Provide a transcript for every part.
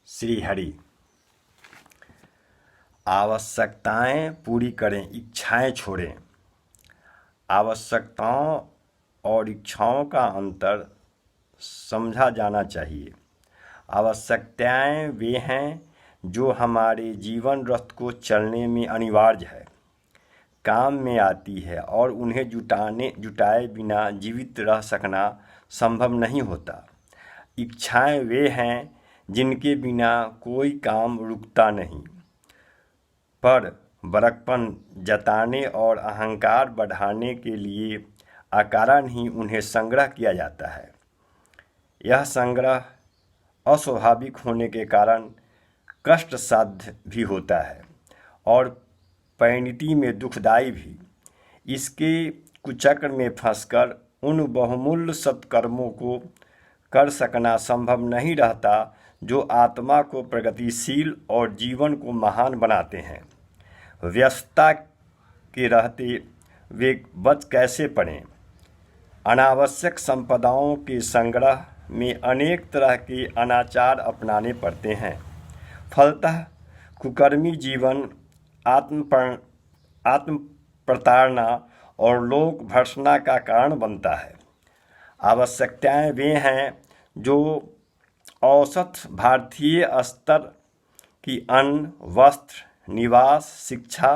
श्री हरि। आवश्यकताएं पूरी करें, इच्छाएं छोड़ें। आवश्यकताओं और इच्छाओं का अंतर समझा जाना चाहिए। आवश्यकताएं वे हैं जो हमारे जीवन रथ को चलने में अनिवार्य है, काम में आती है और उन्हें जुटाए बिना जीवित रह सकना संभव नहीं होता। इच्छाएं वे हैं जिनके बिना कोई काम रुकता नहीं, पर बड़कपन जताने और अहंकार बढ़ाने के लिए अकारण ही उन्हें संग्रह किया जाता है। यह संग्रह अस्वाभाविक होने के कारण कष्ट साध्य भी होता है और परिणति में दुखदायी भी। इसके कुचक्र में फंसकर उन बहुमूल्य सत्कर्मों को कर सकना संभव नहीं रहता जो आत्मा को प्रगतिशील और जीवन को महान बनाते हैं। व्यस्तता के रहते वे बच कैसे पड़ें? अनावश्यक संपदाओं के संग्रह में अनेक तरह के अनाचार अपनाने पड़ते हैं। फलतः कुकर्मी जीवन आत्म प्रताड़ना और लोक भर्त्सना का कारण बनता है। आवश्यकताएं वे हैं जो औसत भारतीय स्तर की अन्न, वस्त्र, निवास, शिक्षा,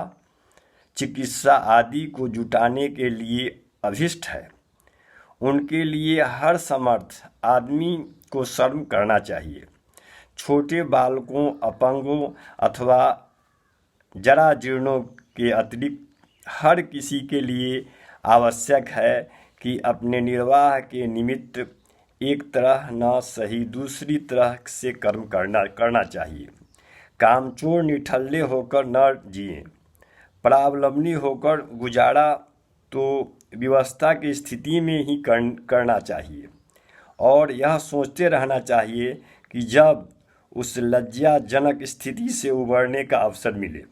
चिकित्सा आदि को जुटाने के लिए अभिष्ट है। उनके लिए हर समर्थ आदमी को श्रम करना चाहिए। छोटे बालकों, अपंगों अथवा जरा जीर्णों के अतिरिक्त हर किसी के लिए आवश्यक है कि अपने निर्वाह के निमित्त एक तरह न सही दूसरी तरह से कर्म करना चाहिए। कामचोर निठल्ले होकर न जिए, परावलंबी होकर गुजारा तो व्यवस्था की स्थिति में ही करना चाहिए और यह सोचते रहना चाहिए कि जब उस लज्जाजनक स्थिति से उबरने का अवसर मिले।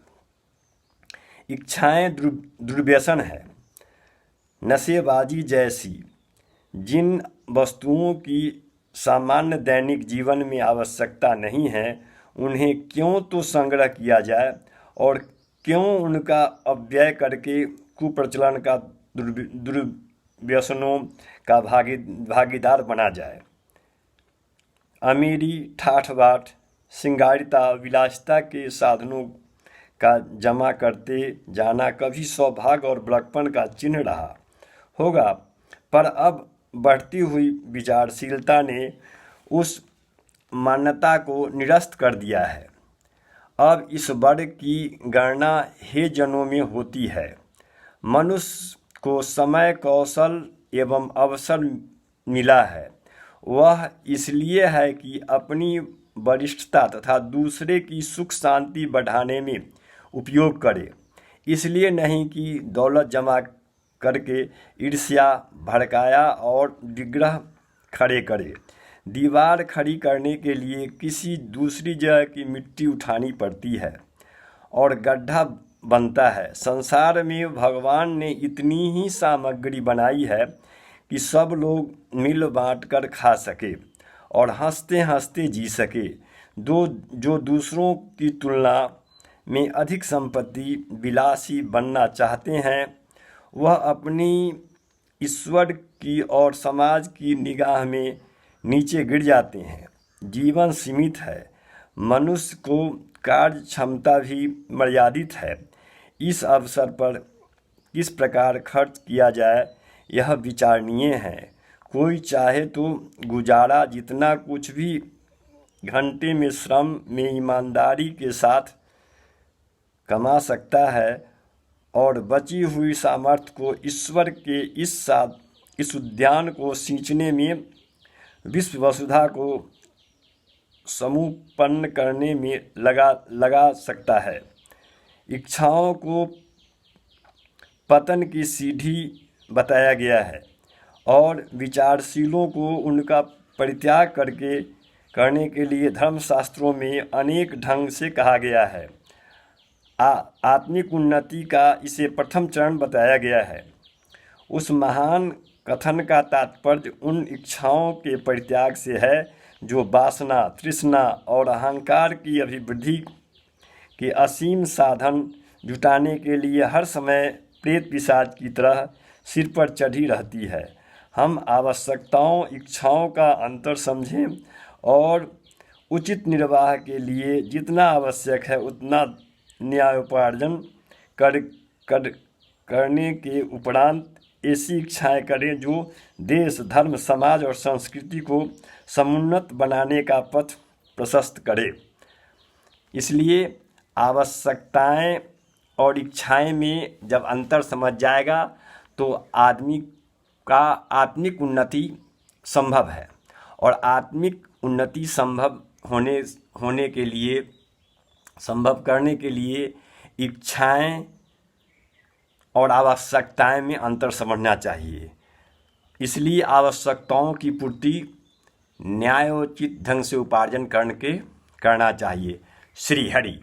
इच्छाएं दुर्व्यसन है, नशेबाजी जैसी। जिन वस्तुओं की सामान्य दैनिक जीवन में आवश्यकता नहीं है, उन्हें क्यों तो संग्रह किया जाए और क्यों उनका अपव्यय करके कुप्रचलन का दुर्व्यसनों का भागीदार बना जाए। अमीरी, ठाठ बाट, श्रृंगारिता, विलासिता के साधनों का जमा करते जाना कभी सौभाग्य और बड़कपन का चिन्ह रहा होगा, पर अब बढ़ती हुई विचारशीलता ने उस मान्यता को निरस्त कर दिया है। अब इस वर्ग की गणना हे जनों में होती है। मनुष्य को समय, कौशल एवं अवसर मिला है, वह इसलिए है कि अपनी वरिष्ठता तथा दूसरे की सुख शांति बढ़ाने में उपयोग करे, इसलिए नहीं कि दौलत जमा करके ईर्ष्या भड़काया और विग्रह खड़े करे। दीवार खड़ी करने के लिए किसी दूसरी जगह की मिट्टी उठानी पड़ती है और गड्ढा बनता है। संसार में भगवान ने इतनी ही सामग्री बनाई है कि सब लोग मिल बांट कर खा सके और हंसते हंसते जी सके। जो दूसरों की तुलना में अधिक संपत्ति विलासी बनना चाहते हैं, वह अपनी ईश्वर की और समाज की निगाह में नीचे गिर जाते हैं। जीवन सीमित है, मनुष्य को कार्य क्षमता भी मर्यादित है। इस अवसर पर किस प्रकार खर्च किया जाए, यह विचारणीय है। कोई चाहे तो गुजारा जितना कुछ भी घंटे में श्रम में ईमानदारी के साथ कमा सकता है और बची हुई सामर्थ्य को ईश्वर के इस उद्यान को सींचने में, विश्व वसुधा को समुपन्न करने में लगा सकता है। इच्छाओं को पतन की सीढ़ी बताया गया है और विचारशीलों को उनका परित्याग करने के लिए धर्मशास्त्रों में अनेक ढंग से कहा गया है। आत्मिक उन्नति का इसे प्रथम चरण बताया गया है। उस महान कथन का तात्पर्य उन इच्छाओं के परित्याग से है जो वासना, तृष्णा और अहंकार की अभिवृद्धि के असीम साधन जुटाने के लिए हर समय प्रेत पिशाच की तरह सिर पर चढ़ी रहती है। हम आवश्यकताओं, इच्छाओं का अंतर समझें और उचित निर्वाह के लिए जितना आवश्यक है उतना न्यायोपार्जन कर कर करने के उपरांत ऐसी इच्छाएं करें जो देश, धर्म, समाज और संस्कृति को समुन्नत बनाने का पथ प्रशस्त करे। इसलिए आवश्यकताएं और इच्छाएं में जब अंतर समझ जाएगा तो आदमी का आत्मिक उन्नति संभव है। और आत्मिक उन्नति संभव होने के लिए, संभव करने के लिए इच्छाएं और आवश्यकताएं में अंतर समझना चाहिए। इसलिए आवश्यकताओं की पूर्ति न्यायोचित ढंग से उपार्जन करके करना चाहिए। श्री हरि।